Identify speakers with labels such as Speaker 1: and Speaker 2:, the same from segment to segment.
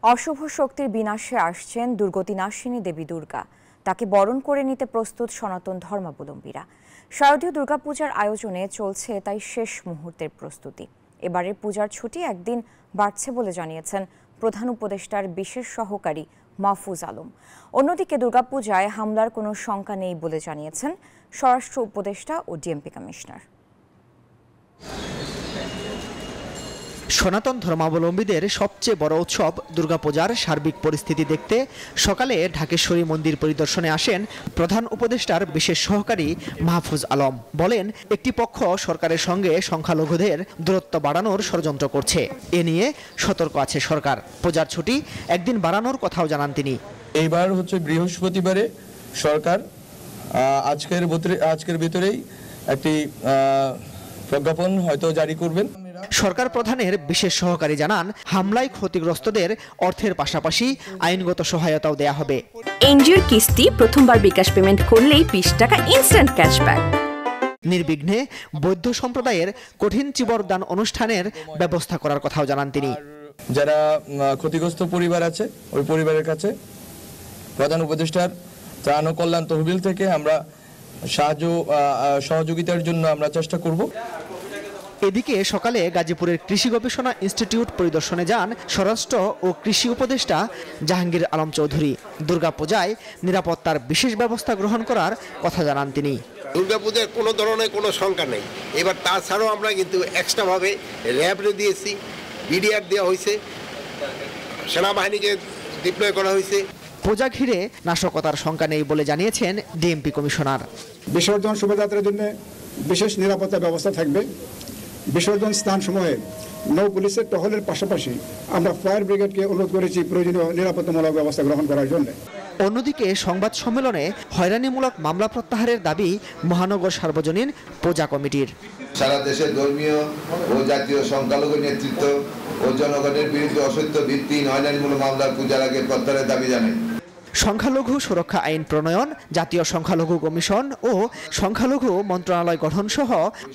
Speaker 1: অশুভ শক্তির বিনাশে আসছেন দুর্গতিনাশিনী দেবী দুর্গা। তাকে বরণ করে নিতে প্রস্তুত সনাতন ধর্মাবলম্বীরা। শারদীয় দুর্গাপূজার আয়োজনে চলছে তাই শেষ মুহূর্তের প্রস্তুতি। এবারের পূজার ছুটি একদিন বাড়ছে বলে জানিয়েছেন প্রধান উপদেষ্টার বিশেষ সহকারী মাহফুজ আলম। অন্যদিকে দুর্গাপূজায় হামলার কোনো শঙ্কা নেই বলে জানিয়েছেন স্বরাষ্ট্র উপদেষ্টা ও ডিএমপি কমিশনার।
Speaker 2: সনাতন ধর্মাবলম্বীদের সবচেয়ে বড় উৎসব দুর্গাপূজার সার্বিক পরিস্থিতি দেখতে সকালে ঢাকেশ্বরী মন্দির পরিদর্শনে আসেন প্রধান উপদেষ্টার বিশেষ সহকারী মাহফুজ আলম। বলেন, একটি পক্ষ সরকারের সঙ্গে সংখ্যালঘুদের দূরত্ব বাড়ানোর ষড়যন্ত্র করছে। এ নিয়ে সতর্ক আছে সরকার। পূজার ছুটি একদিন বাড়ানোর কথাও জানান তিনি।
Speaker 3: এইবার হচ্ছে বৃহস্পতিবারে সরকার আজকের ভিতরেই একটি প্রজ্ঞাপন হয়তো জারি করবেন।
Speaker 2: সরকার প্রধানের বিশেষ সহকারী জানান, হামলায় ক্ষতিগ্রস্তদের অর্থের পাশাপাশি আইনগত সহায়তাও দেয়া হবে।
Speaker 4: এনজিওর কিস্তি প্রথমবার বিকাশ পেমেন্ট করলেই 20 টাকা ইনস্ট্যান্ট ক্যাশব্যাক।
Speaker 2: নির্বিঘ্নে বৌদ্ধ সম্প্রদায়ের কঠিন চিবরদান অনুষ্ঠানের ব্যবস্থা করার কথাও জানান তিনি।
Speaker 3: যারা ক্ষতিগ্রস্ত পরিবার আছে ওই পরিবারের কাছে প্রধান উপদেষ্টার ত্রাণ ও কল্যাণ তহবিল থেকে আমরা সহযোগিতার জন্য আমরা চেষ্টা করব।
Speaker 2: এদিকে সকালে গাজীপুরের কৃষি গবেষণা ইনস্টিটিউট পরিদর্শনে যান স্বরাষ্ট্র ও কৃষি উপদেষ্টা জাহাঙ্গীর আলম চৌধুরী। দুর্গাপূজায় নিরাপত্তার বিশেষ ব্যবস্থা গ্রহণ করার কথা জানান তিনি।
Speaker 5: দুর্গাপূজার কোনো ধরনের কোনো শঙ্কা নেই। এবার তাছাড়াও আমরা কিন্তু এক্সট্রাভাবে র্যাব দিয়েছি, বিডিআর দেওয়া হয়েছে, সেনাবাহিনীকে ডিপ্লয় করা হয়েছে।
Speaker 2: পূজা ঘিরে নাশকতার শঙ্কা নেই বলে জানিয়েছেন ডিএমপি কমিশনার।
Speaker 6: বিসর্জন শোভাযাত্রার জন্য বিশেষ নিরাপত্তা ব্যবস্থা থাকবে। বিসর্জন স্থানসমূহে নৌ পুলিশের টহলের পাশাপাশি আমরা ফায়ার ব্রিগেডকে অনুরোধ করেছি প্রয়োজনীয় নিরাপত্তামূলক ব্যবস্থা গ্রহণ করার জন্য।
Speaker 2: অন্যদিকে সংবাদ সম্মেলনে হয়রানিমূলক মামলা প্রত্যাহারের দাবি মহানগর সার্বজনীন পূজা কমিটির।
Speaker 7: সারা দেশে ধর্মীয় ও জাতীয় সংখ্যালঘু নেতৃত্ব ও জনগণের বিরুদ্ধে অসত্য ভিত্তিহীন হয়রানিমূলক মামলার পূজার আগে প্রত্যাহারের দাবি জানায়।
Speaker 2: সংখ্যালঘু সুরক্ষা আইন প্রণয়ন, জাতীয় সংখ্যালঘু কমিশন ও সংখ্যালঘু মন্ত্রণালয় গঠন সহ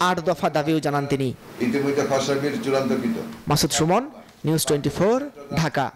Speaker 2: 8 দফা দাবিও জানান তিনি।
Speaker 7: ইতিমধ্যে খসড়া বিল চূড়ান্তকৃত।
Speaker 2: মাসুদ সুমন, নিউজ 24, ঢাকা।